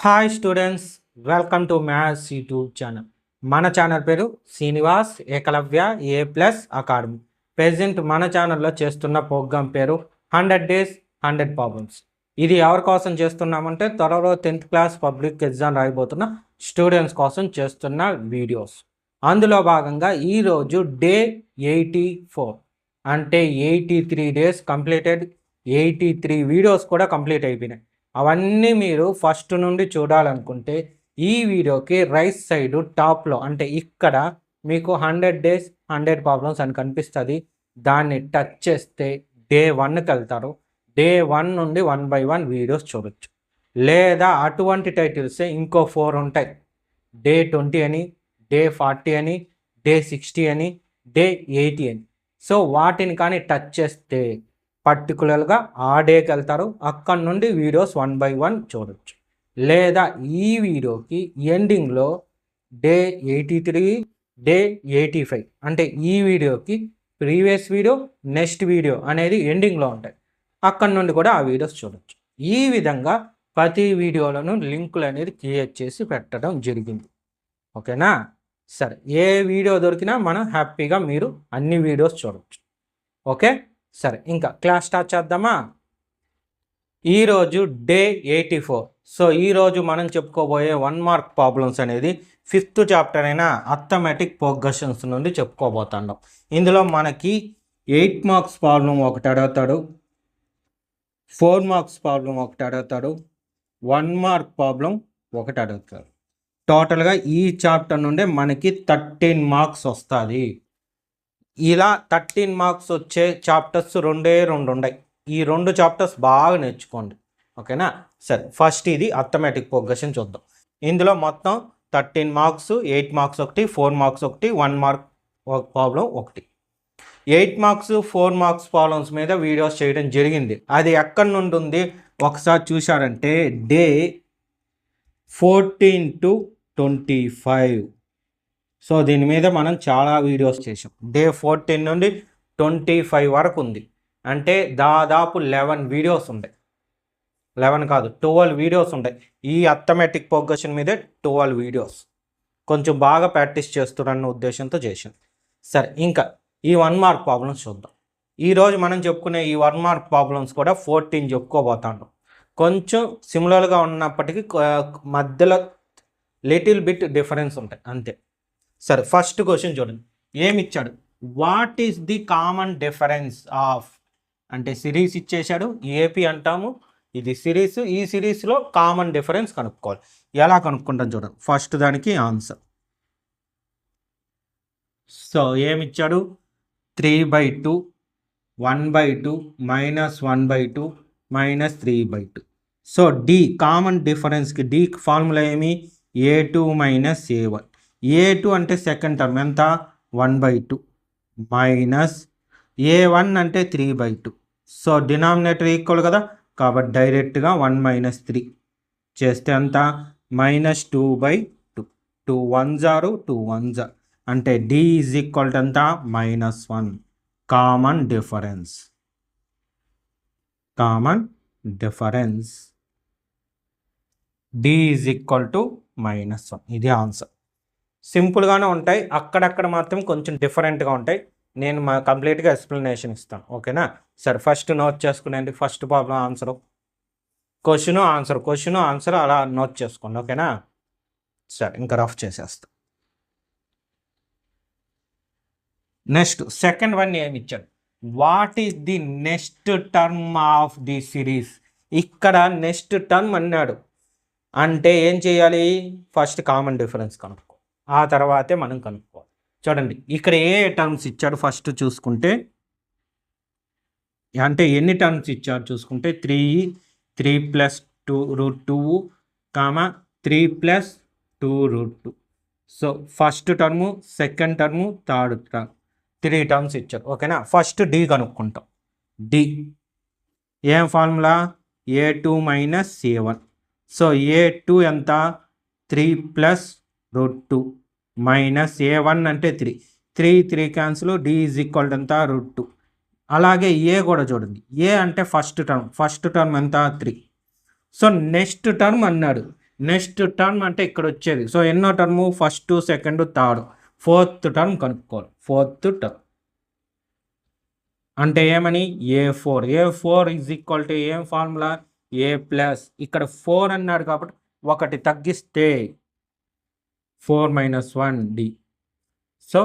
Hi students, welcome to maths YouTube channel. మన channel పేరు Srinivas Ekalavya A+ academy. Present మన ఛానల్లో చేస్తున్న ప్రోగ్రామ్ పేరు 100 Days 100 Problems. ఇది ఎవరి కోసం చేస్తున్నామంటే త్వరలో 10th క్లాస్ పబ్లిక్ ఎగ్జామ్ రాయబోతున్న స్టూడెంట్స్ కోసం చేస్తున్న వీడియోస్. అందులో భాగంగా ఈరోజు డే 84 అంటే 83 days కంప్లీటెడ్. 83 వీడియోస్ కూడా కంప్లీట్ అయిపోయినాయి. అవన్నీ మీరు ఫస్ట్ నుండి చూడాలనుకుంటే ఈ వీడియోకి రైట్ సైడ్ టాప్లో అంటే ఇక్కడ మీకు 100 Days 100 Problems అని కనిపిస్తుంది. దాన్ని టచ్ చేస్తే డే 1కి వెళ్తారు. డే 1 నుండి 1 by 1 వీడియోస్ చూడొచ్చు. లేదా అటువంటి టైటిల్సే ఇంకో 4 ఉంటాయి. డే 20 అని, డే 40 అని, డే 60 అని, డే 80 అని. సో వాటిని కానీ టచ్ చేస్తే పర్టికులర్గా ఆ డేకి వెళ్తారు. అక్కడ నుండి వీడియోస్ 1 by 1 చూడొచ్చు. లేదా ఈ వీడియోకి ఎండింగ్లో డే 83, డే 85 అంటే ఈ వీడియోకి ప్రీవియస్ వీడియో, నెక్స్ట్ వీడియో అనేది ఎండింగ్లో ఉంటాయి. అక్కడ నుండి కూడా ఆ వీడియోస్ చూడొచ్చు. ఈ విధంగా ప్రతి వీడియోలను లింకులు అనేది క్రియేట్ చేసి పెట్టడం జరిగింది. ఓకేనా? సరే, ఏ వీడియో దొరికినా మనం హ్యాపీగా మీరు అన్ని వీడియోస్ చూడొచ్చు. ఓకే, సరే ఇంకా క్లాస్ స్టార్ట్ చేద్దామా? ఈరోజు డే 84. సో ఈరోజు మనం చెప్పుకోబోయే 1 mark ప్రాబ్లమ్స్ అనేది 5th చాప్టర్ అయిన అర్థమెటిక్ ప్రోగ్రెషన్స్ నుండి చెప్పుకోబోతున్నాం. ఇందులో మనకి 8 marks ప్రాబ్లం ఒకటి అడుగుతాడు, 4 marks ప్రాబ్లం ఒకటి అడుగుతాడు, 1 mark ప్రాబ్లం ఒకటి అడుగుతాడు. టోటల్గా ఈ చాప్టర్ నుండి మనకి 13 marks వస్తుంది. ఇలా 13 marks వచ్చే చాప్టర్స్ 2 ఉన్నాయి. ఈ 2 చాప్టర్స్ బాగా నేర్చుకోండి. ఓకేనా? సరే, ఫస్ట్ ఇది అర్థమెటిక్ ప్రోగ్రెషన్ చూద్దాం. ఇందులో మొత్తం 13 marks, 8 marks ఒకటి, 4 marks ఒకటి, 1 mark ప్రాబ్లం ఒకటి. 8 marks, 4 marks ప్రాబ్లమ్స్ మీద వీడియోస్ చేయడం జరిగింది. అది ఎక్కడి నుండి ఉంది ఒకసారి చూశారంటే డే 14 to 25. సో దీని మీద మనం చాలా వీడియోస్ చేసాం. డే 14 నుండి 25 వరకు ఉంది. అంటే దాదాపు 11 వీడియోస్ ఉంటాయి. 11 కాదు, 12 వీడియోస్ ఉంటాయి. ఈ అర్థమెటిక్ ప్రోగ్రెషన్ మీదే 12 వీడియోస్. కొంచెం బాగా ప్రాక్టీస్ చేస్తున్నారన్న ఉద్దేశంతో చేసాం. సరే, ఇంకా ఈ 1 mark ప్రాబ్లమ్స్ చూద్దాం. ఈరోజు మనం చెప్పుకునే ఈ 1 mark ప్రాబ్లమ్స్ కూడా 14 చెప్పుకోబోతాను. కొంచెం సిమిలర్గా ఉన్నప్పటికీ మధ్యలో లిటిల్ బిట్ డిఫరెన్స్ ఉంటాయి అంతే. సరే, ఫస్ట్ క్వశ్చన్ చూడండి. ఏమి ఇచ్చాడు? What is the common difference of అంటే సిరీస్ ఇచ్చేసాడు. ఏపీ అంటాము, ఇది సిరీస్. ఈ సిరీస్లో కామన్ డిఫరెన్స్ కనుక్కోవాలి. ఎలా కనుక్కుంటాం చూడండి. ఫస్ట్ దానికి ఆన్సర్. సో ఏమిచ్చాడు? 3/2, 1/2, -1/2, -3/2. సో డి కామన్ డిఫరెన్స్కి డి ఫార్ములా ఏమి? A2 - A1. A2 అంటే సెకండ్ టర్మ్ ఎంత? 1/2 మైనస్ A1 అంటే 3/2. సో డినామినేటర్ ఈక్వల్ కదా, కాబట్టి డైరెక్ట్గా 1 - 3 చేస్తే అంత -2/2. 2 1s are 2 1s అంటే D ఈజ్ ఈక్వల్ టు ఎంత? -1. Common difference. Common difference D is equal to -1. ఇది ఆన్సర్. సింపుల్గానే ఉంటాయి, అక్కడక్కడ మాత్రం కొంచెం డిఫరెంట్గా ఉంటాయి. నేను కంప్లీట్గా ఎక్స్ప్లెనేషన్ ఇస్తాను. ఓకేనా? సరే, ఫస్ట్ నోట్ చేసుకునేది. First problem answer, question answer అలా నోట్ చేసుకోండి. ఓకేనా? సరే, ఇంకా రఫ్ చేసేస్తా. నెక్స్ట్ సెకండ్ వన్ ఏమి ఇచ్చాడు? What is the next term of the series? ఇక్కడ నెక్స్ట్ టర్మ్ అన్నాడు అంటే ఏం చేయాలి? ఫస్ట్ కామన్ డిఫరెన్స్ కనుక్కో, ఆ తర్వాతే మనం కనుక్కోవాలి. చూడండి, ఇక్కడ ఏ టర్మ్స్ ఇచ్చాడు ఫస్ట్ చూసుకుంటే, అంటే ఎన్ని టర్మ్స్ ఇచ్చాడు చూసుకుంటే 3 + 2√2, 3 + 2√2. So first term, second term, third term, 3 terms ఇచ్చారు. ఓకేనా? ఫస్ట్ డి కనుక్కుంటాం. డి ఏం ఫార్ములా? A2 - A1. సో A2 ఎంత? 3 + √2 మైనస్ A1 అంటే 3 cancel. D is equal to ఎంత? √2. అలాగే ఏ కూడా చూడండి. ఏ అంటే ఫస్ట్ టర్మ్ ఎంత? 3. సో నెక్స్ట్ టర్మ్ అన్నాడు. నెక్స్ట్ టర్మ్ అంటే ఇక్కడ వచ్చేది. సో ఎన్నో term? First, second, third, fourth term కనుక్కోవాలి. ఫోర్త్ టర్మ్ అంటే ఏమని? A4 ఈజ్ ఈక్వల్ టు ఏం ఫార్ములా? A ప్లస్ ఇక్కడ 4 అన్నాడు కాబట్టి ఒకటి తగ్గిస్తే 4 - 1D. So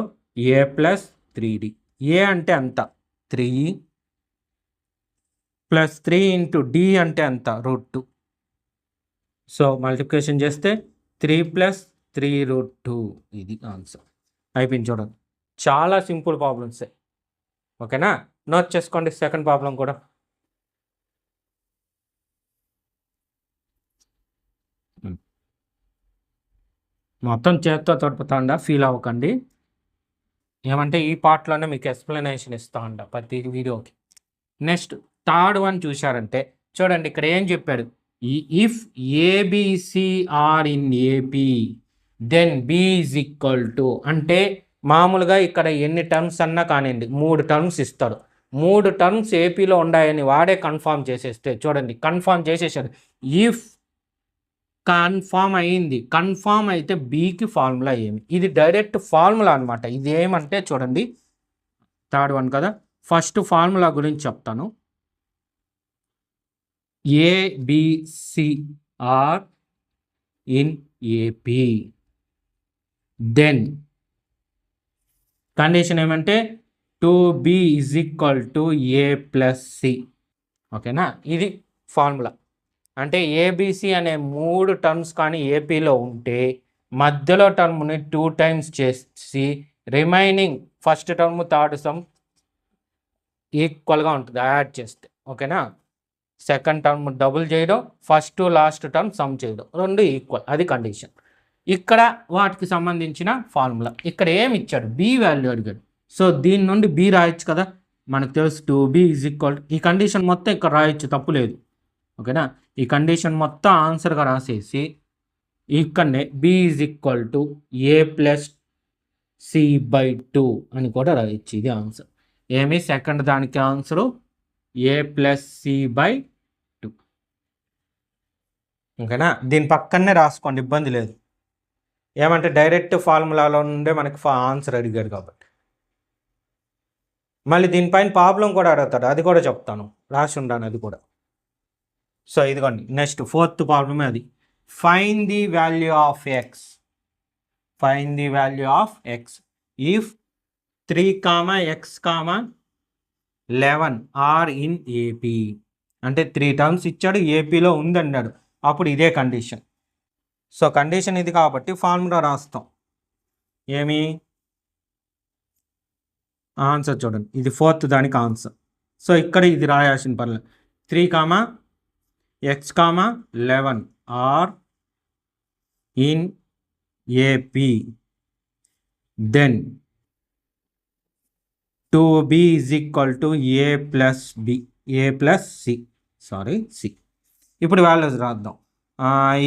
A plus 3D. A అంటే అంత 3 ప్లస్ 3 ఇంటూ D అంటే అంత √2. సో మల్టిప్లికేషన్ చేస్తే 3 + 3 √2. ఇది ఆన్సర్. అయిపోయింది చూడండి. చాలా సింపుల్ ప్రాబ్లమ్సే. ఓకేనా? నోట్ చేసుకోండి సెకండ్ ప్రాబ్లం కూడా. మొత్తం చేత్తో తడుపుతాండా, ఫీల్ అవ్వకండి. ఏమంటే ఈ పార్ట్లోనే మీకు ఎక్స్ప్లెనేషన్ ఇస్తా ఉండ ప్రతి వీడియోకి. నెక్స్ట్ థర్డ్ వన్ చూశారంటే చూడండి, ఇక్కడ ఏం చెప్పాడు? If ABC are in AP then B is equal to, అంటే మామూలుగా ఇక్కడ ఎన్ని టర్మ్స్ అన్నా కానివ్వండి 3 టర్మ్స్ ఇస్తాడు. 3 టర్మ్స్ ఏపీలో ఉన్నాయని వాడే కన్ఫామ్ చేసేస్తే చూడండి, కన్ఫామ్ చేసేసాడు. ఇఫ్ కన్ఫామ్ అయింది, కన్ఫామ్ అయితే బీకి ఫార్ములా ఏమి? ఇది డైరెక్ట్ ఫార్ములా అనమాట. ఇది ఏమంటే చూడండి, థర్డ్ వన్ కదా, ఫస్ట్ ఫార్ములా గురించి చెప్తాను. ABC are in AP then condition ఏమంటే 2B is equal to A plus C. ఓకేనా? ఇది ఫార్ములా. అంటే ఏబిసి అనే 3 టర్మ్స్ కానీ ఏపీలో ఉంటే మధ్యలో టర్మ్ని 2 టైమ్స్ చేసి remaining first term third sum ఈక్వల్గా ఉంటుంది యాడ్ చేస్తే. ఓకేనా? సెకండ్ టర్మ్ డబుల్ చేయడం, ఫస్ట్ లాస్ట్ టర్మ్ సమ్ చేయడం, 2 ఈక్వల్. అది కండిషన్. ఇక్కడ వాటికి సంబంధించిన ఫార్ములా. ఇక్కడ ఏమి ఇచ్చాడు? బి వాల్యూ అడిగాడు. సో దీని నుండి బి రాయొచ్చు కదా, మనకు తెలుసు 2B ఈజ్ ఈక్వల్. ఈ కండిషన్ మొత్తం ఇక్కడ రాయొచ్చు, తప్పు లేదు. ఓకేనా? ఈ కండిషన్ మొత్తం ఆన్సర్గా రాసేసి ఇక్కడనే B is equal to A plus C/2 అని కూడా రాయొచ్చు. ఇది ఆన్సర్. ఏమి? సెకండ్ దానికి ఆన్సరు A ప్లస్ C/2. ఓకేనా? దీని పక్కనే రాసుకోండి, ఇబ్బంది లేదు. ఏమంటే డైరెక్ట్ ఫార్ములాలో నుండే మనకి ఆన్సర్ అడిగాడు కాబట్టి. మళ్ళీ దీనిపైన ప్రాబ్లం కూడా అడుగుతాడు, అది కూడా చెప్తాను, రాసి ఉండాను అది కూడా. సో ఇదిగోండి, నెక్స్ట్ ఫోర్త్ ప్రాబ్లమే అది. Find the value of X. Find the value of X if 3, X, 11 are in AP. అంటే 3 టర్మ్స్ ఇచ్చాడు, ఏపీలో ఉందన్నాడు. అప్పుడు ఇదే కండిషన్. సో కండిషన్ ఇది కాబట్టి ఫార్ములా రాస్తాం. ఏమి? ఆన్సర్ చూడండి, ఇది ఫోర్త్ దానికి ఆన్సర్. సో ఇక్కడ ఇది రాయాల్సిన పర్లేదు. 3, X, 11 are in AP then 2B is equal to A plus C. ఇప్పుడు వాల్యూస్ రాద్దాం.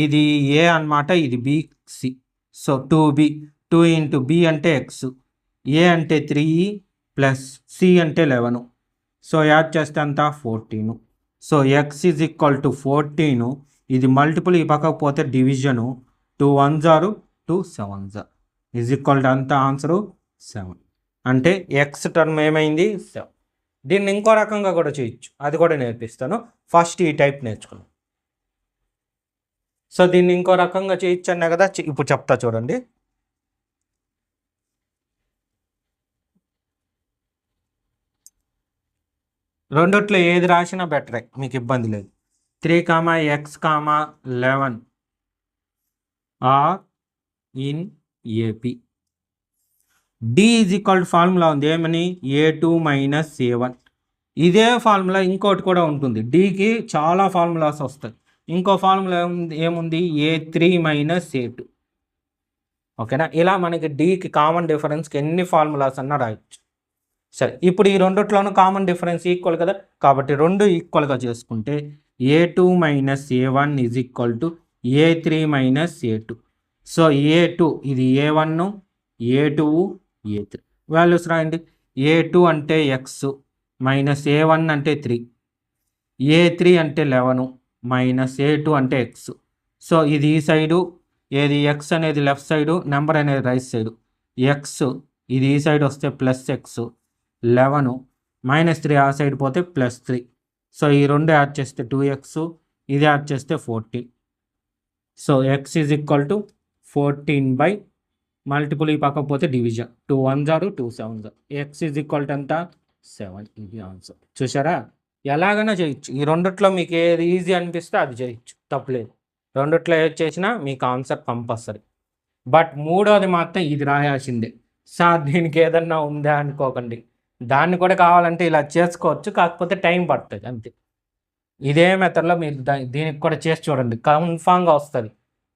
ఇది A అనమాట, ఇది B, C. So 2B, 2 into B అంటే X, A అంటే 3 ప్లస్ C అంటే 11. సో యాడ్ చేస్తే అంతా 14. So X is equal to 14. ఇది మల్టిపుల్, ఈ పక్కకు పోతే division. 2 1s are 2 7s is equal to అంత ఆన్సరు 7. అంటే ఎక్స్ టర్మ్ ఏమైంది? 7. దీన్ని ఇంకో రకంగా కూడా చేయొచ్చు, అది కూడా నేర్పిస్తాను. ఫస్ట్ ఈ టైప్ నేర్చుకున్నాం. సో దీన్ని ఇంకో రకంగా చేయొచ్చు అన్నా కదా, ఇప్పుడు చెప్తా చూడండి. రెండిట్లో ఏది రాసినా బెటరే, మీకు ఇబ్బంది లేదు. 3, X, 11 are in AP. D is equal formula ఉంది, ఏమని? A2 minus A1. ఇదే ఫార్ములా ఇంకోటి కూడా ఉంటుంది. డీకి చాలా ఫార్ములాస్ వస్తాయి. ఇంకో ఫార్ములా ఏముంది? A3 minus A2. ఓకేనా? ఇలా మనకి డీకి కామన్ డిఫరెన్స్కి ఎన్ని ఫార్ములాస్ అన్నా రాయొచ్చు. సరే, ఇప్పుడు ఈ రెండిట్లోనూ కామన్ డిఫరెన్స్ ఈక్వల్ కదా, కాబట్టి 2 ఈక్వల్గా చేసుకుంటే A2 minus A1 is equal to A3 minus A2. So A2 ఇది A1, A2, A3 వాల్యూస్ రాయండి. A2 అంటే X మైనస్ A1 అంటే 3, A3 అంటే 11 మైనస్ A2 అంటే X. సో ఇది ఈ సైడు, ఏది ఎక్స్ అనేది లెఫ్ట్ సైడు, నెంబర్ అనేది రైట్ సైడు. ఎక్స్ ఇది ఈ సైడ్ వస్తే ప్లస్ ఎక్స్ 11, -3 ఆ సైడ్ పోతే +3. సో ఈ రెండు యాడ్ చేస్తే 2x, ఇది యాడ్ చేస్తే 14. So x is equal to 14 by multiple ఈ పక్క పోతే డివిజన్ 2 1 జారు 2 7 జారు. x ఈజ్ ఈక్వల్ టు ఎంత 7. ఇది ఆన్సర్. చూసారా, ఎలాగైనా చేయొచ్చు. ఈ రెండిట్లో మీకు ఏది ఈజీ అనిపిస్తే అది చేయొచ్చు, తప్పలేదు. రెండిట్లో ఏది చేసినా మీకు ఆన్సర్ కంపల్సరీ. బట్ మూడోది మాత్రం ఇది రాయాల్సిందే. సార్ దీనికి ఏదన్నా ఉందా అనుకోకండి, దాన్ని కూడా కావాలంటే ఇలా చేసుకోవచ్చు, కాకపోతే టైం పడుతుంది అంతే. ఇదే మెథడ్లో మీరు దీనికి కూడా చేసి చూడండి, కన్ఫామ్గా వస్తుంది.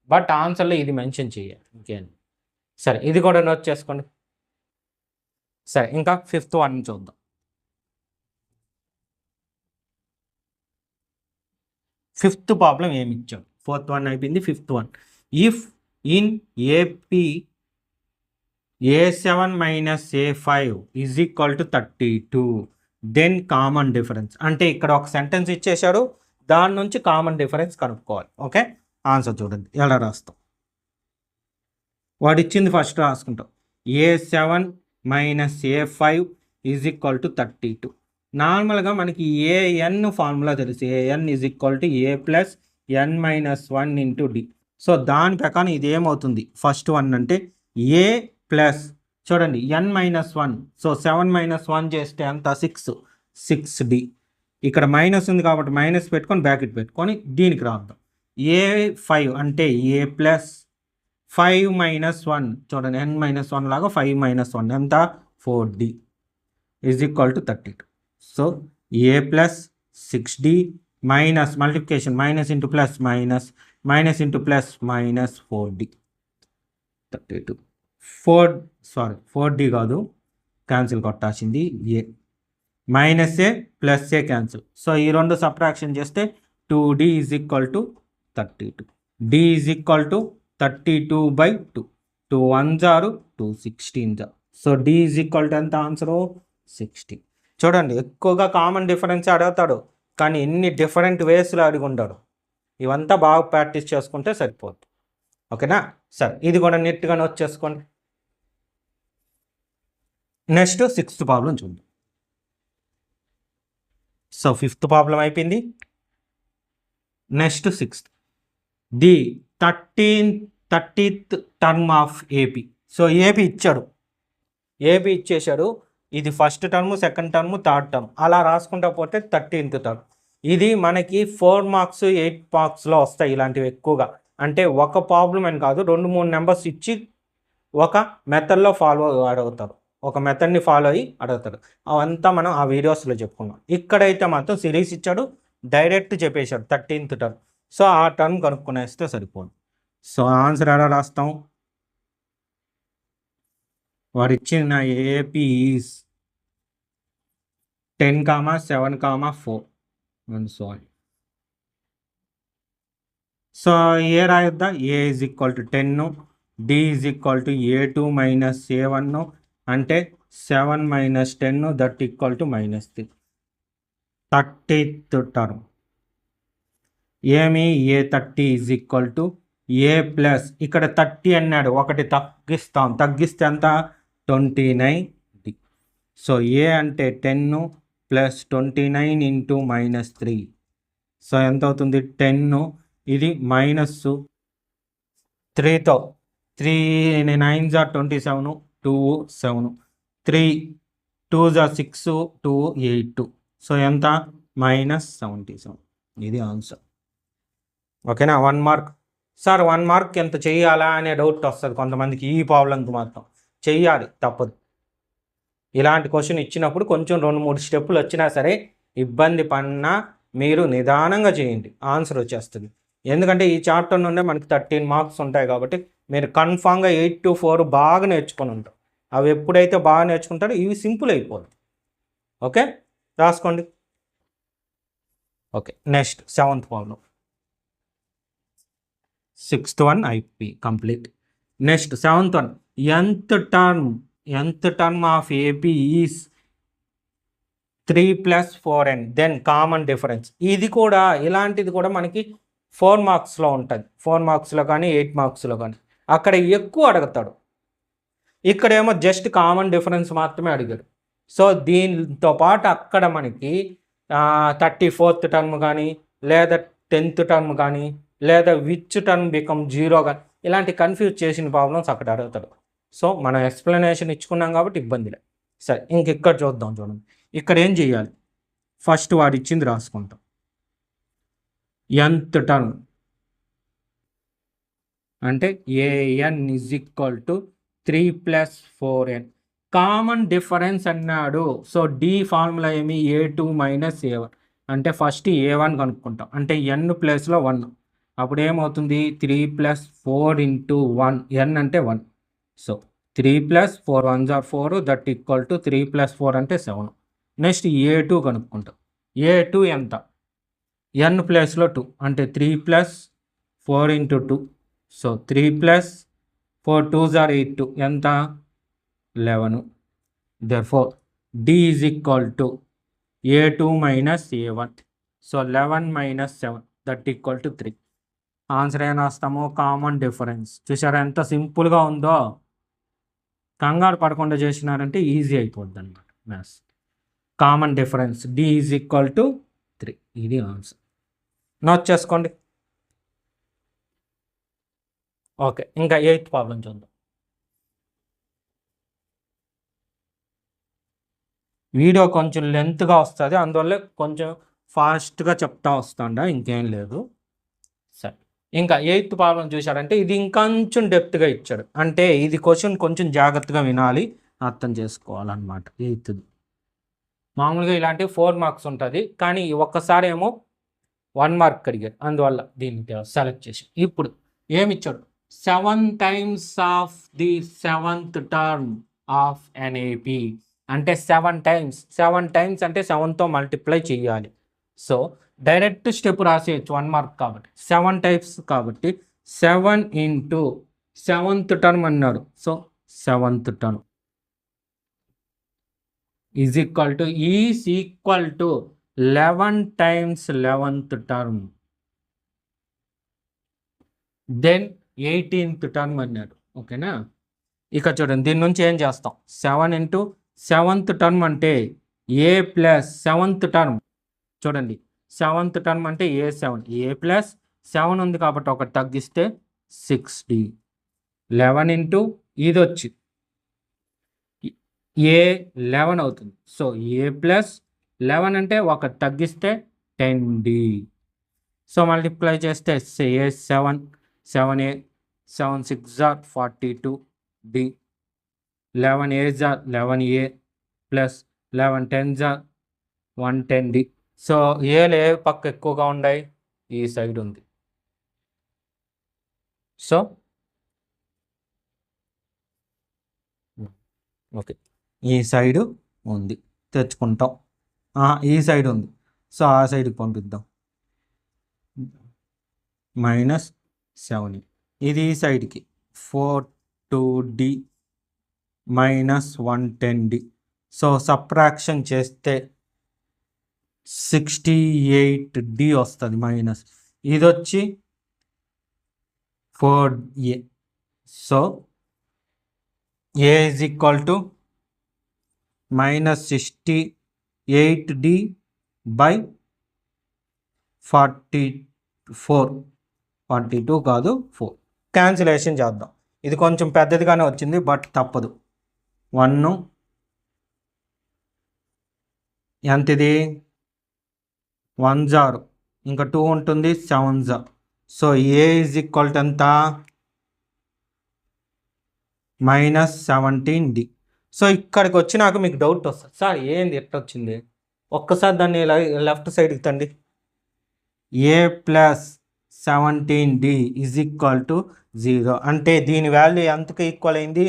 బట్ ఆన్సర్లో ఇది మెన్షన్ చేయాలి, ఇంకేంటి. సరే, ఇది కూడా నోట్ చేసుకోండి. సరే, ఇంకా 5th వన్ చూద్దాం. 5th ప్రాబ్లం ఏమి ఇచ్చాం? 4th వన్ అయిపోయింది, 5th one. If in AP A7 - A5 is equal to 32, then common difference. అంటే ఇక్కడ ఒక సెంటెన్స్ ఇచ్చేశాడు, దాని నుంచి కామన్ డిఫరెన్స్ కనుక్కోవాలి. ఓకే, ఆన్సర్ చూడండి ఎలా రాస్తాం. వాడు ఇచ్చింది ఫస్ట్ రాసుకుంటాం. A7 - A5 is equal to 32. నార్మల్గా మనకి AN ఫార్ములా తెలుసు. AN is equal to A plus N - 1 into D. So దాని ప్రకారం ఇది ఏమవుతుంది? ఫస్ట్ వన్ అంటే A ప్లస్ చూడండి n - 1. సో 7 - 1 చేస్తే అంత 6D. ఇక్కడ మైనస్ ఉంది కాబట్టి మైనస్ పెట్టుకొని బ్రాకెట్ పెట్టుకొని దీనికి రాద్దాం. A5 అంటే A ప్లస్ 5 - 1 చూడండి, n - 1 లాగా 5 - 1 ఎంత 4D is equal to 32. So A plus 6D minus multiplication minus into plus minus, minus into plus minus 4D 32. 4D కాదు, క్యాన్సిల్ కొట్టాల్సింది A. -A + A cancel. So ఈ రెండు సబ్ట్రాక్షన్ చేస్తే 2D is equal to 32. D is equal to 32/2. 2 1 జారు 2 16 జారు. So D is equal to ఎంత answer 16. చూడండి, ఎక్కువగా కామన్ డిఫరెన్స్ అడుగుతాడు, కానీ ఎన్ని డిఫరెంట్ వేస్లో అడిగి ఉంటాడు. ఇవంతా బాగా ప్రాక్టీస్ చేసుకుంటే సరిపోద్ది. ఓకేనా? సరే, ఇది కూడా నీట్గా నోట్ చేసుకోండి. నెక్స్ట్ 6th ప్రాబ్లం చూద్దాం. సో 5th ప్రాబ్లం అయిపోయింది. Next 6th. The 30th term of AP. So AP ఇచ్చాడు, ఏపీ ఇచ్చేసాడు. ఇది first term, second term, third term అలా రాసుకుంటా పోతే 13th టర్మ్. ఇది మనకి 4 మార్క్స్ 8 మార్క్స్లో వస్తాయి ఇలాంటివి ఎక్కువగా. అంటే ఒక ప్రాబ్లం అని కాదు, 2-3 నెంబర్స్ ఇచ్చి ఒక మెథడ్లో ఫాలో అడుగుతారు, ఒక మెథడ్ని ఫాలో అయ్యి అడుగుతాడు. అవంతా మనం ఆ వీడియోస్లో చెప్పుకున్నాం. ఇక్కడైతే మాత్రం సిరీస్ ఇచ్చాడు, డైరెక్ట్ చెప్పేశాడు 13th టర్మ్. సో ఆ టర్మ్ కనుక్కునేస్తే సరిపోదు. సో ఆన్సర్ ఎలా రాస్తాం? వాడు ఇచ్చిన AP is 10, 7, 4 and so on. So A రాయొద్దా? A is equal to 10, D is equal to A2 - A1 అంటే 7 - 10 that equal to -3. 30th term ఏమి? A30 is equal to A plus, ఇక్కడ 30 అన్నాడు, ఒకటి తగ్గిస్తాం, తగ్గిస్తే ఎంత 29D. సో A అంటే 10 ప్లస్ 29 ఇంటూ -3. సో ఎంత అవుతుంది 10, ఇది -3తో 3 9 = 27, 2 7, 3 2 = 6, 2 8. సో ఎంత -77. ఇది ఆన్సర్. ఓకేనా? 1 మార్క్. సార్ 1 మార్క్ ఎంత చెయ్యాలా అనే డౌట్ వస్తుంది కొంతమందికి. ఈ ప్రాబ్లంకి మాత్రం చెయ్యాలి, తప్పదు. ఇలాంటి క్వశ్చన్ ఇచ్చినప్పుడు కొంచెం 2-3 స్టెప్పులు వచ్చినా సరే ఇబ్బంది పడినా మీరు నిదానంగా చేయండి, ఆన్సర్ వచ్చేస్తుంది. ఎందుకంటే ఈ చాప్టర్ నుండే మనకి 13 మార్క్స్ ఉంటాయి కాబట్టి మీరు కన్ఫామ్గా 8 to 4 బాగా నేర్చుకొని ఉంటారు. అవి ఎప్పుడైతే బాగా నేర్చుకుంటారో ఇవి సింపుల్ అయిపోతుంది. ఓకే, రాసుకోండి. Okay, next 7th problem. 6th one అయిపోయి complete. Next 7th one. nth term of AP is 3 + 4n, then common difference. ఇది కూడా ఇలాంటిది కూడా మనకి 4 మార్క్స్లో ఉంటుంది, 4 మార్క్స్లో కానీ 8 మార్క్స్లో కానీ. అక్కడ ఎక్కువ అడుగుతాడు, ఇక్కడేమో జస్ట్ కామన్ డిఫరెన్స్ మాత్రమే అడిగాడు. సో దీంతో పాటు అక్కడ మనకి 34th టర్మ్ కానీ, లేదా 10th టర్మ్ కానీ, లేదా విచ్ టర్మ్ బికమ్ 0 కానీ, ఇలాంటి కన్ఫ్యూజ్ చేసిన ప్రాబ్లమ్స్ అక్కడ అడుగుతాడు. సో మనం ఎక్స్ప్లెనేషన్ ఇచ్చుకున్నాం కాబట్టి ఇబ్బంది లేదు. సరే, ఇంక ఇక్కడ చూద్దాం. చూడండి, ఇక్కడ ఏం చేయాలి, ఫస్ట్ వాడు ఇచ్చింది రాసుకుంటాం. nth టర్మ్ అంటే an is equal to 3 + 4n. Common difference అన్నాడు. సో డి ఫార్ములా ఏమి, a2 - a1. అంటే ఫస్ట్ a1 కనుక్కుంటాం, అంటే n ప్లేస్లో 1. అప్పుడు ఏమవుతుంది, 3 + 4 × 1, n అంటే 1. So 3 + 4 1s are 4, that equal to 3 + 4 అంటే 7. Next a2 కనుక్కుంటాం. a2 ఎంత, n ప్లేస్లో 2, అంటే 3 + 4 × 2. సో 3 + 4 2s are 8, ఎంత 11. Therefore D is equal to a2 - a1. So 11 - 7, that equal to 3. Answer ఏం రాస్తాము, కామన్ డిఫరెన్స్. చూసారా ఎంత సింపుల్గా ఉందో, కంగారు పడకుండా చేసినారంటే ఈజీ అయిపోద్ది అనమాట maths. Common difference D is equal to 3, ఇది ఆన్సర్. నోట్ చేసుకోండి. ఓకే, ఇంకా 8th ప్రాబ్లం చూద్దాం. వీడియో కొంచెం లెంత్గా వస్తుంది, అందువల్ల కొంచెం ఫాస్ట్గా చెప్తా వస్తాండా, ఇంకేం లేదు. సరే, ఇంకా 8th ప్రాబ్లం చూశారంటే ఇది ఇంకొంచెం డెప్త్గా ఇచ్చాడు. అంటే ఇది క్వశ్చన్ కొంచెం జాగ్రత్తగా వినాలి, అర్థం చేసుకోవాలన్నమాట. 8th మామూలుగా ఇలాంటివి 4 మార్క్స్ ఉంటుంది, కానీ ఒక్కసారి ఏమో 1 మార్క్ అడిగాడు, అందువల్ల దీన్ని సెలెక్ట్ చేసి. ఇప్పుడు ఏమిచ్చాడు, 7 times of the 7th term of NAP. అంటే 7 times, 7 times అంటే 7తో మల్టిప్లై చేయాలి. సో డైరెక్ట్ స్టెప్ రాసేయచ్చు, 1 మార్క్ కాబట్టి. 7 types కాబట్టి 7 × 7th టర్మ్ అన్నాడు. So 7th term is equal to 11 times 11th term, then 18th term అన్నాడు. ఓకేనా, ఇక చూడండి, దీని నుంచి ఏం చేస్తాం, 7 × 7th టర్మ్ అంటే a + 7th టర్మ్. చూడండి, 7th టర్మ్ అంటే a7, a + 7 ఉంది కాబట్టి ఒకటి తగ్గిస్తే 6d. 11 × ఇది వచ్చి a11 అవుతుంది. సో a + 11 అంటే ఒకటి తగ్గిస్తే 10d. సో మల్టిప్లై చేస్తే a7 7a 7 6s are 42d. 11a's are 11a + 11 10s are 110d. So ఏలు ఏ పక్క ఎక్కువగా ఉన్నాయి, ఈ సైడ్ ఉంది. సో ఓకే, ఈ సైడు ఉంది, తెచ్చుకుంటాం. ఈ సైడ్ ఉంది, సో ఆ సైడ్కి పంపిద్దాం. -7, ఇది ఈ సైడ్కి 42d - 110d. సో సబ్ట్రాక్షన్ చేస్తే 68d వస్తుంది మైనస్. ఇది వచ్చి 4a. So a is equal to -68d / 44. 42 కాదు 4. క్యాన్సిలేషన్ చేద్దాం. ఇది కొంచెం పెద్దదిగానే వచ్చింది, బట్ తప్పదు. 1 ఎంతది 1s are, ఇంకా 2 ఉంటుంది, 7s are. So a is equal to ఎంత, -17d. సో ఇక్కడికి వచ్చినాక మీకు డౌట్ వస్తుంది, సార్ ఏంది ఎట్లా వచ్చింది, ఒక్కసారి దాన్ని లెఫ్ట్ సైడ్కి తండి. a + 17d is equal to 0. అంటే దీని వాల్యూ ఎంతకు ఈక్వల్ అయింది,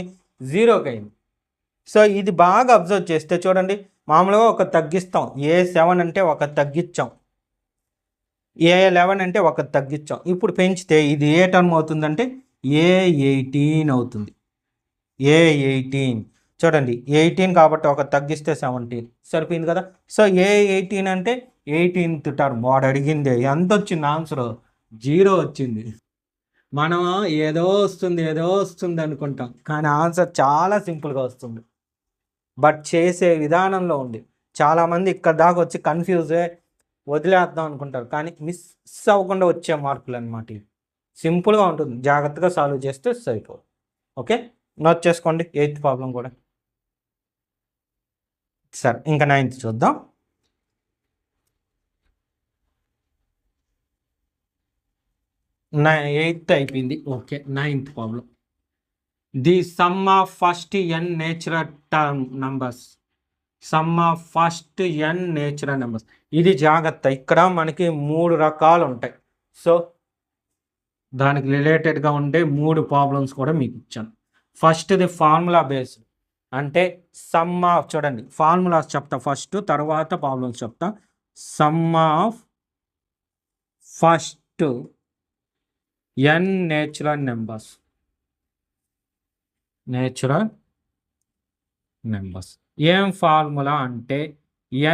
0కి అయింది. సో ఇది బాగా అబ్జర్వ్ చేస్తే చూడండి, మామూలుగా ఒక తగ్గిస్తాం, a7 అంటే ఒక తగ్గించాం, a11 అంటే ఒక తగ్గించాం. ఇప్పుడు పెంచితే ఇది ఏ టర్మ్ అవుతుందంటే a18 అవుతుంది. a18 చూడండి, 18 కాబట్టి ఒక తగ్గిస్తే 17, సరిపోయింది కదా. సో a18 అంటే 18th టర్మ్. వాడు అడిగిందే ఎంత వచ్చింది ఆన్సర్, జీరో వచ్చింది. మనం ఏదో వస్తుంది అనుకుంటాం, కానీ ఆన్సర్ చాలా సింపుల్గా వస్తుంది. బట్ చేసే విధానంలో ఉంది. చాలామంది ఇక్కడ దాకా వచ్చి కన్ఫ్యూజ్ వదిలేద్దాం అనుకుంటారు, కానీ మిస్ అవ్వకుండా వచ్చే మార్కులు అనమాట ఇవి. సింపుల్గా ఉంటుంది, జాగ్రత్తగా సాల్వ్ చేస్తే సరిపోదు. ఓకే, నోట్ చేసుకోండి 8th ప్రాబ్లం కూడా. సరే, ఇంకా 9th చూద్దాం. ఎయిత్ అయిపోయింది. Okay, 9th problem. The some of first n natural term numbers. Some of first n natural numbers. ఇది జాగ్రత్త, ఇక్కడ మనకి 3 రకాలు ఉంటాయి. సో దానికి రిలేటెడ్గా ఉండే 3 ప్రాబ్లమ్స్ కూడా మీకు ఇచ్చాను. ఫస్ట్ది ఫార్ములా బేస్డ్, అంటే సమ్ ఆఫ్, చూడండి ఫార్ములాస్ చెప్తా ఫస్ట్, తర్వాత ప్రాబ్లమ్స్ చెప్తా. Some of first n natural numbers. ఏం ఫార్ములా అంటే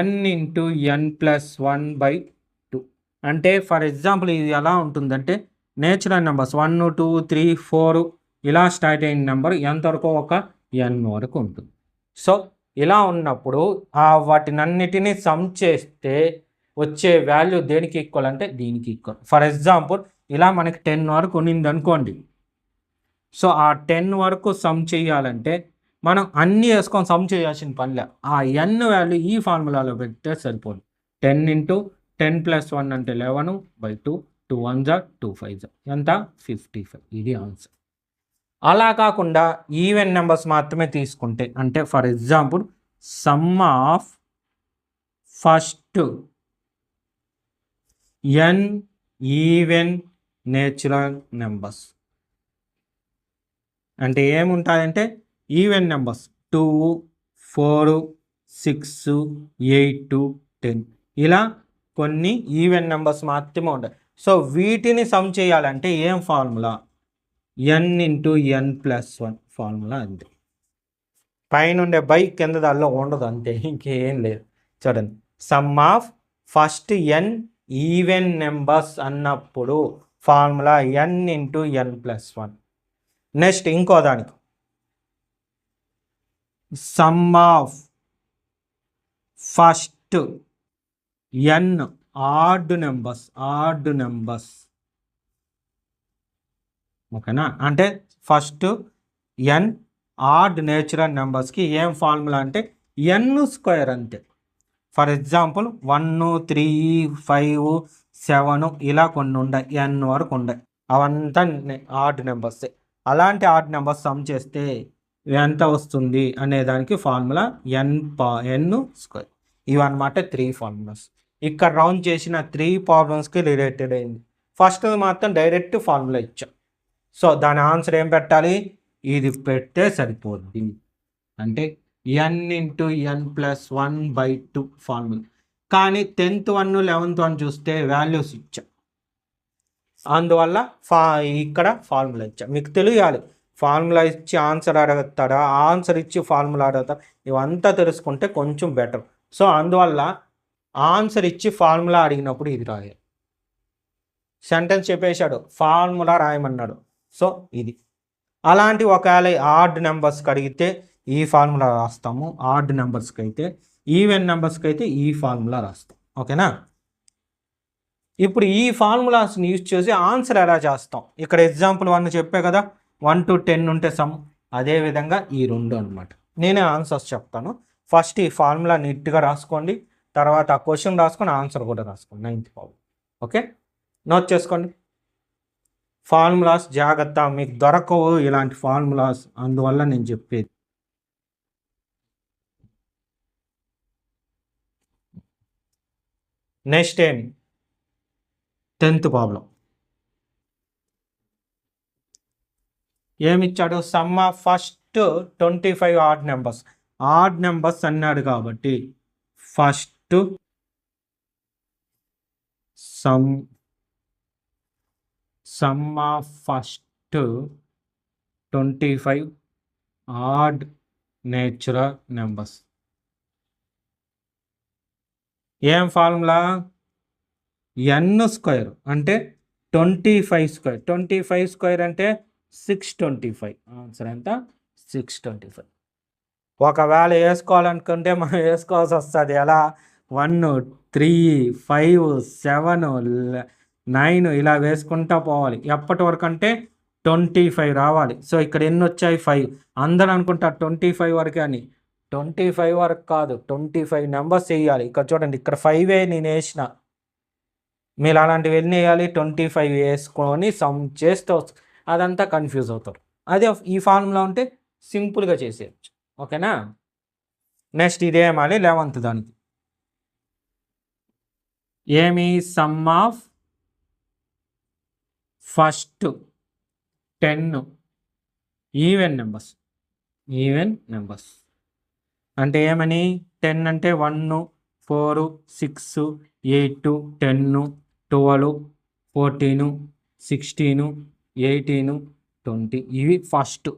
n ఇంటూ n+1/2. అంటే ఫర్ ఎగ్జాంపుల్ ఇది ఎలా ఉంటుందంటే, నేచురల్ నెంబర్స్ 1 2 3 4 ఇలా స్టార్ట్ అయిన నెంబర్ ఎంతవరకు, ఒక n వరకు ఉంటుంది. సో ఇలా ఉన్నప్పుడు వాటినన్నిటినీ సమ్ చేస్తే వచ్చే వాల్యూ దేనికి ఈక్వల్ అంటే దీనికి ఈక్వల్. ఫర్ ఎగ్జాంపుల్ ఇలా మనకి 10 వరకు ఉన్నింది అనుకోండి. సో ఆ 10 వరకు సమ్ చేయాలంటే మనం అన్నీ వేసుకొని సమ్ చేయాల్సిన పనిలే, ఆ n వాల్యూ ఈ ఫార్ములాలో పెడితే సరిపోదు. 10 ఇంటూ 10+1 అంటే 11/2, 2 1 జా 2 5 జా ఎంత 55. ఇది ఆన్సర్. అలా కాకుండా ఈవెన్ నెంబర్స్ మాత్రమే తీసుకుంటే, అంటే for example some of first n even natural numbers అంటే ఏముంటాయంటే ఈవెన్ నెంబర్స్ 2 4 6 8 10 ఇలా కొన్ని ఈవెన్ నెంబర్స్ మాత్రమే ఉంటాయి. సో వీటిని సమ్ చేయాలంటే ఏం formula, n into n+1 formula. అంతే, పైన ఉండే బై కింద దానిలో ఉండదు, అంతే, ఇంకేం లేదు. చూడండి, sum of first n even numbers అన్నప్పుడు formula n into n+1. Next ఇంకో దానికి sum of first n odd numbers. ఓకేనా, అంటే ఫస్ట్ n ఆడ్ నేచురల్ నెంబర్స్కి ఏం ఫార్ములా అంటే n² అంతే. ఫర్ ఎగ్జాంపుల్ 1 3 5 7 ఇలా కొన్ని ఉన్నాయి, n వరకు ఉన్నాయి, అవంతా ఆడ్ నెంబర్సే. అలాంటి ఆడ్ నెంబర్స్ సమ్ చేస్తే ఎంత వస్తుంది అనే దానికి ఫార్ములా n². ఇవన్నమాట 3 ఫార్ములాస్. ఇక్కడ రౌండ్ చేసిన 3 ప్రాబ్లమ్స్కి రిలేటెడ్ అయింది. ఫస్ట్ మాత్రం డైరెక్ట్ ఫార్ములా ఇచ్చాం. సో దాని ఆన్సర్ ఏం పెట్టాలి, ఇది పెడితే సరిపోద్ది. అంటే n ఇంటూ n+1/2 ఫార్ములా. కానీ 10th 1 11th 1 చూస్తే వాల్యూస్ ఇచ్చా, అందువల్ల ఇక్కడ ఫార్ములా ఇచ్చా. మీకు తెలియాలి, ఫార్ములా ఇచ్చి ఆన్సర్ అడుగుతాడా, ఆన్సర్ ఇచ్చి ఫార్ములా అడుగుతాడా, ఇవంతా తెలుసుకుంటే కొంచెం బెటర్. సో అందువల్ల ఆన్సర్ ఇచ్చి ఫార్ములా అడిగినప్పుడు ఇది రాయాలి. సెంటెన్స్ చెప్పేశాడు, ఫార్ములా రాయమన్నాడు, సో ఇది. అలాంటి ఒకవేళ ఆడ్ నెంబర్స్కి అడిగితే ఈ ఫార్ములా రాస్తాము, ఆడ్ నెంబర్స్కి అయితే, ఈవెన్ నెంబర్స్కి అయితే ఈ ఫార్ములా రాస్తాం. ఓకేనా, ఇప్పుడు ఈ ఫార్ములాస్ని యూజ్ చేసి ఆన్సర్ ఎలా చేస్తాం. ఇక్కడ ఎగ్జాంపుల్ 1 చెప్పే కదా, 1 to 10 ఉంటే సమ్, అదేవిధంగా ఈ 2 అనమాట. నేనే ఆన్సర్స్ చెప్తాను. ఫస్ట్ ఈ ఫార్ములా నీట్గా రాసుకోండి, తర్వాత ఆ క్వశ్చన్ రాసుకొని ఆన్సర్ కూడా రాసుకోండి. 9th problem. ఓకే, నోట్ చేసుకోండి. ఫార్ములాస్ జాగ్రత్త, మీకు దొరకవు ఇలాంటి ఫార్ములాస్, అందువల్ల నేను చెప్పేది. నెక్స్ట్ 10th ప్రాబ్లం ఏమిచ్చాడు, sum of first 25 odd numbers అన్నాడు కాబట్టి first sum of first 25 odd natural numbers. ఏం ఫార్ములా, n² అంటే 25 స్క్వేర్. 25 స్క్వేర్ అంటే 625. ఆన్సర్ ఎంత? 625. ఒకవేళ వేసుకోవాలనుకుంటే మనం వేసుకోవాల్సి వస్తుంది. ఎలా? 1, 3, 5, 7, 9 ఇలా వేసుకుంటా పోవాలి. ఎప్పటి వరకు అంటే 25 రావాలి. సో ఇక్కడ ఎన్ని వచ్చాయి? 5. అందరూ అనుకుంటారు 25 వరకే అని. 25 వరకు కాదు, 25 నెంబర్స్ వేయాలి. ఇక్కడ చూడండి, ఇక్కడ 5 నేను వేసిన. మీరు అలాంటివి ఎన్ని వేయాలి? 25 వేసుకొని సమ్ చేస్తే అదంతా కన్ఫ్యూజ్ అవుతారు. అదే ఈ ఫార్ములా ఉంటే సింపుల్గా చేసేయచ్చు. ఓకేనా? నెక్స్ట్ ఇదే మళ్ళీ 11th దానికి. ఏమి? Some of first 10 even numbers అంటే ఏమని? 10 అంటే 1, 4, 6, 8, 10, 12, 14, 16, 18, 20 ఇవి ఫస్ట్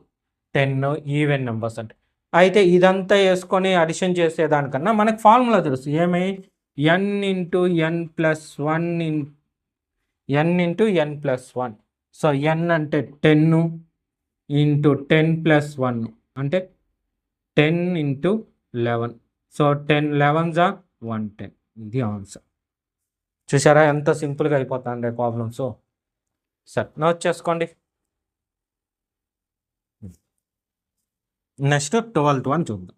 10 ఈవెన్ నెంబర్స్ అంటే. అయితే ఇదంతా వేసుకొని అడిషన్ చేసేదానికన్నా మనకు ఫార్ములా తెలుసు. ఏమై? n into n plus 1 n into n plus 1. So n అంటే 10 ఇంటూ 10 ప్లస్ 1 అంటే 10 ఇంటూ 11. So 10 11s are 110. ఇది ఆన్సర్. చూసారా ఎంత సింపుల్గా అయిపోతుంది ప్రాబ్లమ్స్. సరే, నోట్ చేసుకోండి. నెక్స్ట్ 12th వన్ చూద్దాం.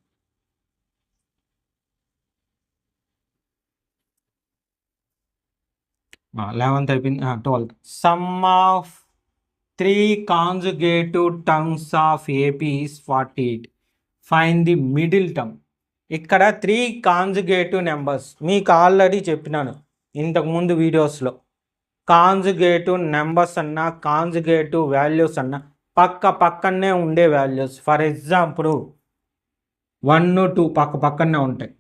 లెవెన్త్ అయిపోయింది. 12th. Some of 3 conjugative terms of AP is 48. Find the middle term. ఇక్కడ 3 కాంజుగేటివ్ నెంబర్స్ మీకు ఆల్రెడీ చెప్పినాను ఇంతకుముందు వీడియోస్లో. కాంజుగేటివ్ నెంబర్స్ అన్నా కాంజుగేటివ్ వాల్యూస్ అన్నా పక్కనే ఉండే వాల్యూస్. ఫర్ ఎగ్జాంపుల్ 1, 2 పక్కనే ఉంటాయి,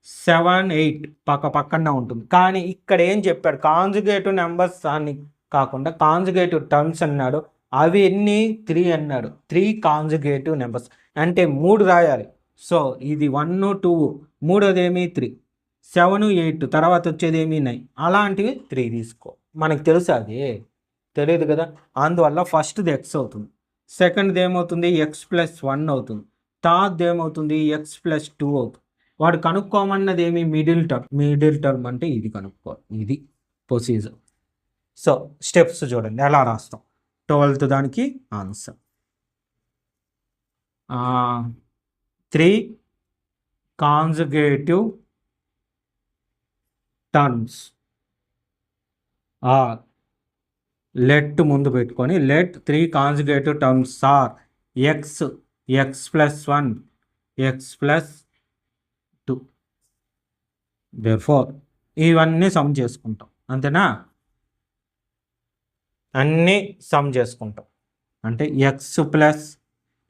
7, 8 పక్కనే ఉంటుంది. కానీ ఇక్కడ ఏం చెప్పాడు? కాంజుగేటివ్ నెంబర్స్ అని కాకుండా కాంజుగేటివ్ టర్మ్స్ అన్నాడు. అవి ఎన్ని? 3 అన్నాడు. 3 కాంజుగేటివ్ నెంబర్స్ అంటే 3 రాయాలి. సో ఇది 1, 2, మూడోది ఏమి? 3, 7, 8 తర్వాత వచ్చేది ఏమి? 9. అలాంటివి 3 తీసుకో. మనకు తెలుసు, అది తెలియదు కదా. అందువల్ల ఫస్ట్ది ఎక్స్ అవుతుంది, సెకండ్ది ఏమవుతుంది? ఎక్స్ ప్లస్ 1 అవుతుంది, థర్డ్ది ఏమవుతుంది? ఎక్స్ ప్లస్ 2 అవుతుంది. వాడు కనుక్కోమన్నది ఏమి? మిడిల్ టర్మ్ అంటే ఇది కనుక్కోవాలి. ఇది ప్రొసీజర్. సో స్టెప్స్ చూడండి ఎలా రాస్తాం. 12th దానికి answer 3 conjugative terms are, let ముందు పెట్టుకొని, let 3 conjugative terms are X plus 1, X plus 2. therefore ఇవన్నీ సమ్ చేసుకుంటాం. అంతేనా? అన్నీ సమ్ చేసుకుంటాం. అంటే ఎక్స్ ప్లస్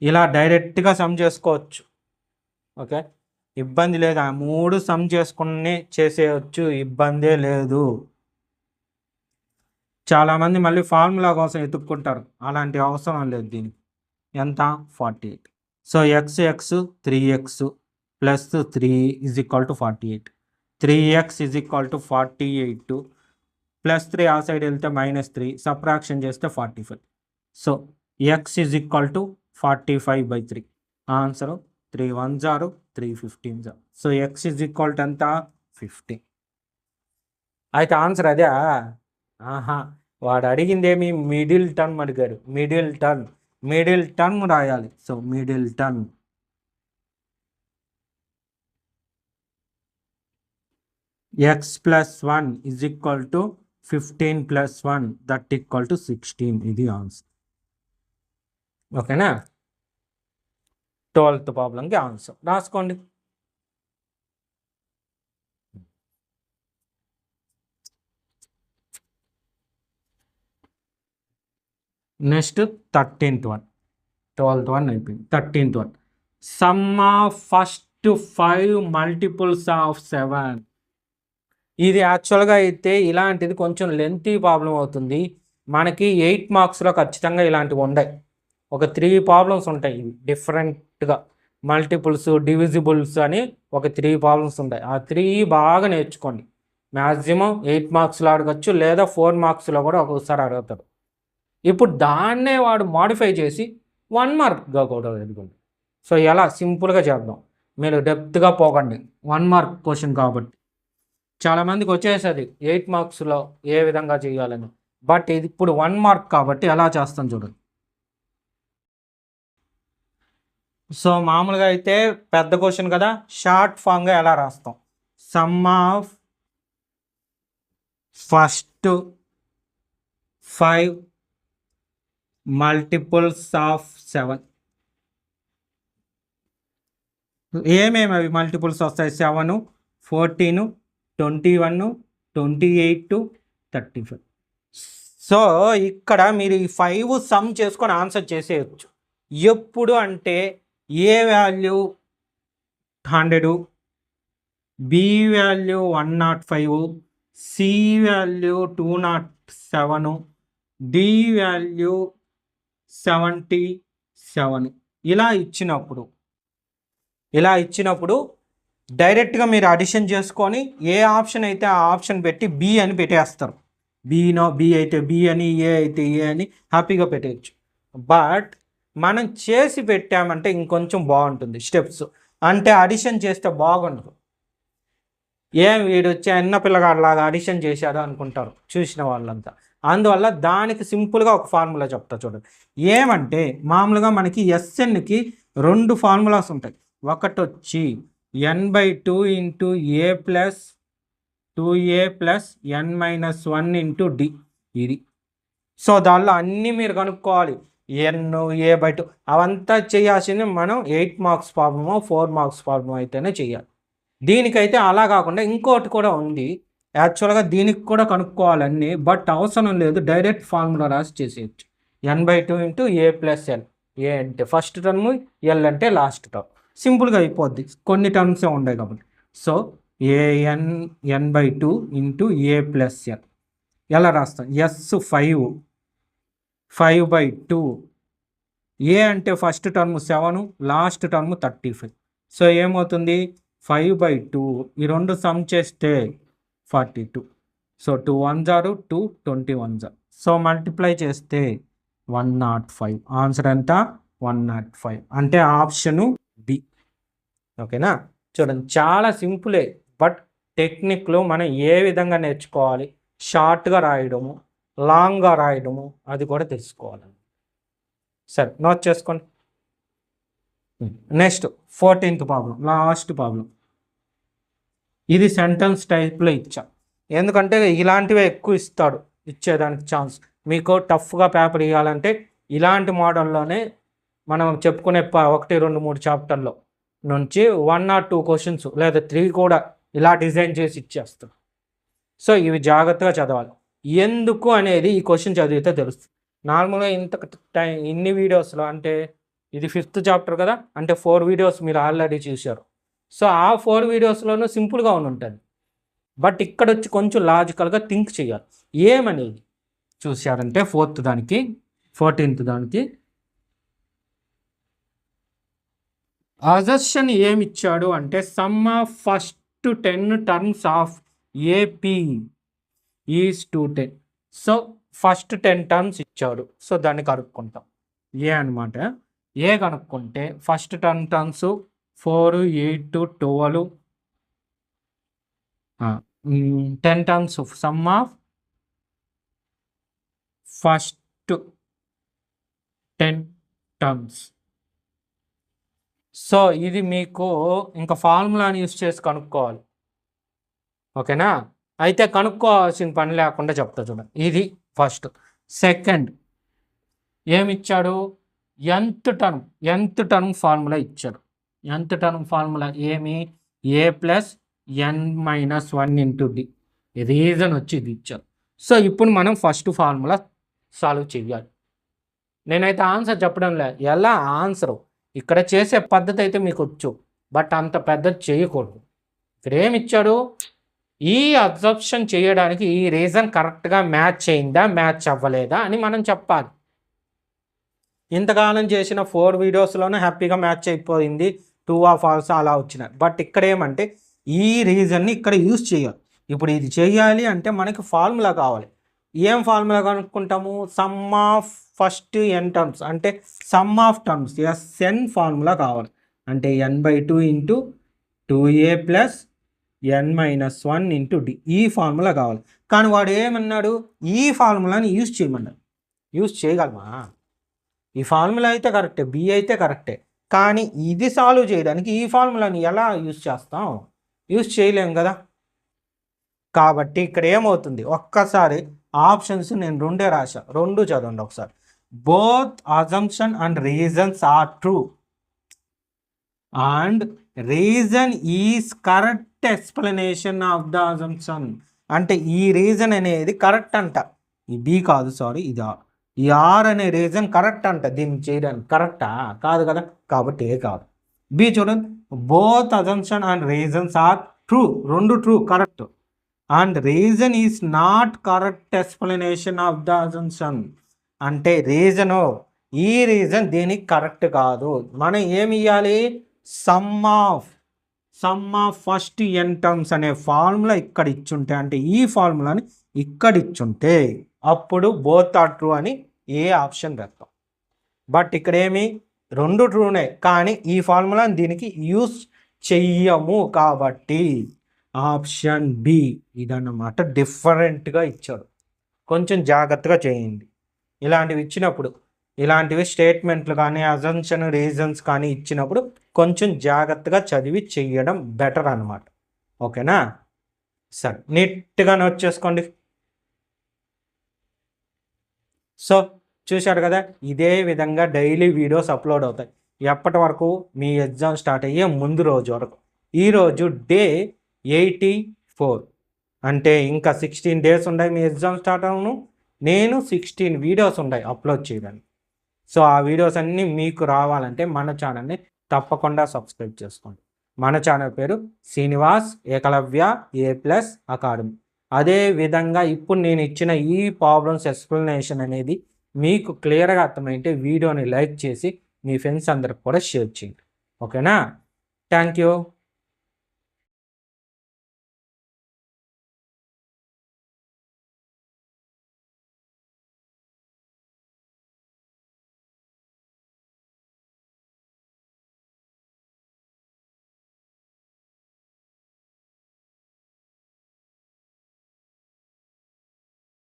ఇలా డైరెక్ట్గా సమ్ చేసుకోవచ్చు. ఓకే, ఇబ్బంది లేదు. 3 సమ్ చేసుకుని చేసేయచ్చు, ఇబ్బందే లేదు. చాలామంది మళ్ళీ ఫార్ములా కోసం ఎత్తుక్కుంటారు. అలాంటి అవసరం లేదు దీనికి. ఎంత? 48. So X 3x plus 3 is equal to 48. 3x is equal to 48 plus 3 ఆ సైడ్ వెళ్తే -3, సబ్ట్రాక్షన్ చేస్తే 45. So X is equal to 45/3. Answer 3 1s are 3 15s are. So X is equal to ఎంత? 50. అయితే ఆన్సర్ అదే? వాడు అడిగింది ఏమి? మిడిల్ టర్మ్ అడిగారు. మిడిల్ టర్మ్ రాయాలి. So middle term X plus 1 is equal to 15 plus 1 that equal to 16. ఇది answer. ఓకేనా? 12th ప్రాబ్లంకి ఆన్సర్ రాసుకోండి. Next 13th one. 12th one అయిపోయింది. 13th one. Some of first 5 multiples of 7. ఇది యాక్చువల్గా అయితే ఇలాంటిది కొంచెం లెంతీ ప్రాబ్లం అవుతుంది. మనకి 8 మార్క్స్లో ఖచ్చితంగా ఇలాంటివి ఉంటాయి. ఒక 3 ప్రాబ్లమ్స్ ఉంటాయి ఇవి డిఫరెంట్గా. మల్టిపుల్స్, డివిజిబుల్స్ అని ఒక 3 ప్రాబ్లమ్స్ ఉంటాయి. ఆ 3 బాగా నేర్చుకోండి. మ్యాక్సిమం 8 మార్క్స్లో అడగచ్చు, లేదా 4 మార్క్స్లో కూడా ఒక్కొక్కసారి అడుగుతారు. ఇప్పుడు దాన్నే వాడు మాడిఫై చేసి 1 మార్క్గా కూడా అడుగుతుంది. సో ఎలా సింపుల్గా చేద్దాం, మీరు డెప్త్గా పోకండి, 1 మార్క్ క్వశ్చన్ కాబట్టి. చాలామందికి వచ్చేసేది 8 మార్క్స్లో ఏ విధంగా చేయాలని, బట్ ఇది ఇప్పుడు 1 మార్క్ కాబట్టి ఎలా చేస్తాం చూడండి. సో మామూలుగా అయితే పెద్ద క్వశ్చన్ కదా, షార్ట్ ఫామ్గా ఎలా రాస్తాం, some of first 5 multiples of 7. ఏమేమి అవి మల్టిపుల్స్ వస్తాయి, 7, 14, 21, 28, 35. సో ఇక్కడ మీరు ఈ 5 సమ్ చేసుకొని ఆన్సర్ చేసేయచ్చు. ఎప్పుడు అంటే A value 100, B value 105, C value 207, D value 77 ఇలా ఇచ్చినప్పుడు డైరెక్ట్గా మీరు అడిషన్ చేసుకొని ఏ ఆప్షన్ అయితే ఆ ఆప్షన్ పెట్టి బి అని పెట్టేస్తారు. బి అయితే బి అని, ఏ అయితే ఏ అని హ్యాపీగా పెట్టేయచ్చు. బట్ మనం చేసి పెట్టామంటే ఇంకొంచెం బాగుంటుంది స్టెప్స్. అంటే అడిషన్ చేస్తే బాగుండదు. ఏం వీడు వచ్చి అన్న పిల్లగాడిలాగా అడిషన్ చేశాడు అనుకుంటారు చూసిన వాళ్ళంతా. అందువల్ల దానికి సింపుల్గా ఒక ఫార్ములా చెప్తా చూడండి. ఏమంటే మామూలుగా మనకి ఎస్ఎన్కి 2 ఫార్ములాస్ ఉంటాయి. ఒకటి వచ్చి n/2 into A plus 2a plus n-1 into D, ఇది. సో దానిలో అన్నీ మీరు కనుక్కోవాలి, n/a/2 అవంతా చేయాల్సింది మనం 8 మార్క్స్ ప్రాబ్లమో 4 మార్క్స్ ప్రాబ్లమ్ అయితేనే చేయాలి. దీనికైతే అలా కాకుండా ఇంకోటి కూడా ఉంది, యాక్చువల్గా దీనికి కూడా కనుక్కోవాలన్నీ, బట్ అవసరం లేదు, డైరెక్ట్ ఫార్ములా రాసి చేసేయచ్చు. n/2 into A plus L, ఏ అంటే ఫస్ట్ టర్మ్, ఎల్ అంటే లాస్ట్ టర్మ్, సింపుల్గా అయిపోద్ది, కొన్ని టర్మ్సే ఉన్నాయి కాబట్టి. So n/2 into A plus L ఎలా రాస్తాం, ఎస్ 5/2, ఏ అంటే first term 7, last term 35. So ఏమవుతుంది 5/2, ఈ 2 సమ్ చేస్తే 42. So 2 1s are 2, 21s. So multiply చేస్తే 105. ఆన్సర్ ఎంత 105, అంటే ఆప్షను బి. ఓకేనా, చూడండి చాలా సింపులే, బట్ టెక్నిక్లో మనం ఏ విధంగా నేర్చుకోవాలి, షార్ట్గా రాయడము, లాంగ్గా రాయడము, అది కూడా తెలుసుకోవాలి. సరే నోట్ చేసుకోండి. Next 14th problem, last problem. ఇది సెంటెన్స్ టైప్లో ఇచ్చా, ఎందుకంటే ఇలాంటివే ఎక్కువ ఇస్తాడు ఇచ్చేదానికి ఛాన్స్. మీకు టఫ్గా పేపర్ ఇవ్వాలంటే ఇలాంటి మోడల్లోనే మనం చెప్పుకునే 1, 2, 3 చాప్టర్లో నుంచి 1 or 2 క్వశ్చన్స్ లేదా 3 కూడా ఇలా డిజైన్ చేసి ఇచ్చేస్తాం. సో ఇవి జాగ్రత్తగా చదవాలి. ఎందుకు అనేది ఈ క్వశ్చన్ చదివితే తెలుస్తుంది. నార్మల్గా ఇన్ని వీడియోస్లో, అంటే ఇది 5th చాప్టర్ కదా, అంటే 4 వీడియోస్ మీరు ఆల్రెడీ చూశారు. సో ఆ 4 వీడియోస్లోనూ సింపుల్గా ఉంటుంది, బట్ ఇక్కడ వచ్చి కొంచెం లాజికల్గా థింక్ చేయాలి. ఏమనేది చూశారంటే 14th దానికి అజర్షన్ ఏమి ఇచ్చాడు అంటే sum of first 10 terms of AP is 210. So first 10 terms ఇచ్చాడు, సో దాన్ని కనుక్కుంటాం. ఏ అనమాట, ఏ కనుక్కుంటే first 10 terms 4, 8, 12, 10 terms, some of first 10 terms. So ఇది మీకు ఇంకా ఫార్ములాని యూస్ చేసి కనుక్కోవాలి. ఓకేనా, అయితే కనుక్కోవాల్సిన పని లేకుండా చెప్తా చూడండి. ఇది ఫస్ట్. సెకండ్ ఏమిచ్చాడు, nth టర్మ్ ఫార్ములా ఇచ్చాడు. nth టర్మ్ ఫార్ములా ఏమి, A plus n-1 into D, reason వచ్చి ఇది ఇచ్చారు. సో ఇప్పుడు మనం ఫస్ట్ ఫార్ములా సాల్వ్ చేయాలి. నేనైతే ఆన్సర్ చెప్పడం లేదు, ఎలా ఆన్సరు ఇక్కడ చేసే పద్ధతి అయితే మీకు వచ్చు, బట్ అంత పెద్దది చేయకూడదు. ఇక్కడ ఏమి ఇచ్చాడు, ఈ అబ్జర్ప్షన్ చేయడానికి ఈ రీజన్ కరెక్ట్గా మ్యాచ్ అయిందా, మ్యాచ్ అవ్వలేదా అని మనం చెప్పాలి. ఇంతకాలం చేసిన 4 వీడియోస్లోనే హ్యాపీగా మ్యాచ్ అయిపోయింది, 2 or false అలా వచ్చినాయి. బట్ ఇక్కడ ఏమంటే ఈ రీజన్ని ఇక్కడ యూజ్ చేయాలి. ఇప్పుడు ఇది చేయాలి అంటే మనకి ఫార్ములా కావాలి. ఏం ఫార్ములా కనుక్కుంటాము? Sum of first N terms అంటే sum of terms SN formula కావాలి. అంటే n/2 into 2a plus n-1 into D ఈ ఫార్ములా కావాలి. కానీ వాడు ఏమన్నాడు? ఈ ఫార్ములాని యూజ్ చేయమన్నాడు. యూజ్ చేయగలమా? ఈ ఫార్ములా అయితే కరెక్టే, బి అయితే కరెక్టే, కానీ ఇది సాల్వ్ చేయడానికి ఈ ఫార్ములాని ఎలా యూజ్ చేస్తాం? యూజ్ చేయలేం కదా. కాబట్టి ఇక్కడ ఏమవుతుంది? ఒక్కసారి ఆప్షన్స్ నేను రెండే రాశా, రెండు చదవండి ఒకసారి. Both assumption and reasons are true and reason is correct explanation of the assumption. అంటే ఈ రీజన్ అనేది కరెక్ట్ అంట. ఈ బి కాదు, సారీ, ఇది ఆర్. ఈ ఆర్ అనే రీజన్ కరెక్ట్ అంట దీన్ని చేయడానికి. కరెక్టా? కాదు కదా, కాబట్టి ఏ కాదు. బి చూడండి, both assumption and reasons are true, రెండు true, correct. And reason is not correct explanation of the assumption. అంటే రీజను, ఈ రీజన్ దీనికి కరెక్ట్ కాదు. మనం ఏమి ఇవ్వాలి? Sum of first N terms అనే ఫార్ములా ఇక్కడ ఇచ్చుంటే, అంటే ఈ ఫార్ములాని ఇక్కడ ఇచ్చుంటే అప్పుడు బోత్ ఆర్ ట్రూ అని ఏ ఆప్షన్ పెడతాం. బట్ ఇక్కడ ఏమి? రెండు ట్రూనే, కానీ ఈ ఫార్ములాని దీనికి యూస్ చెయ్యము. కాబట్టి ఆప్షన్ బి ఇదన్నమాట. డిఫరెంట్గా ఇచ్చాడు, కొంచెం జాగ్రత్తగా చేయండి. ఇలాంటివి ఇచ్చినప్పుడు, ఇలాంటివి స్టేట్మెంట్లు కానీ అజంప్షన్ రీజన్స్ కానీ ఇచ్చినప్పుడు కొంచెం జాగ్రత్తగా చదివి చెయ్యడం బెటర్ అన్నమాట. ఓకేనా? సరే, నీట్గా నోట్ చేసుకోండి. సో చూశారు కదా, ఇదే విధంగా డైలీ వీడియోస్ అప్లోడ్ అవుతాయి. ఎప్పటి వరకు? మీ ఎగ్జామ్ స్టార్ట్ అయ్యే ముందు రోజు వరకు. ఈరోజు డే 84, అంటే ఇంకా 16 డేస్ ఉన్నాయి మీ ఎగ్జామ్ స్టార్ట్ అవును. నేను 16 వీడియోస్ ఉన్నాయి అప్లోడ్ చేయడానికి. సో ఆ వీడియోస్ అన్నీ మీకు రావాలంటే మన ఛానల్ని తప్పకుండా సబ్స్క్రైబ్ చేసుకోండి. మన ఛానల్ పేరు శ్రీనివాస్ ఏకలవ్య A+ అకాడమీ. అదే విధంగా ఇప్పుడు నేను ఇచ్చిన ఈ ప్రాబ్లమ్స్ ఎక్స్ప్లెనేషన్ అనేది మీకు క్లియర్గా అర్థమైతే వీడియోని లైక్ చేసి మీ ఫ్రెండ్స్ అందరికి కూడా షేర్ చేయండి. ఓకేనా? Thank you.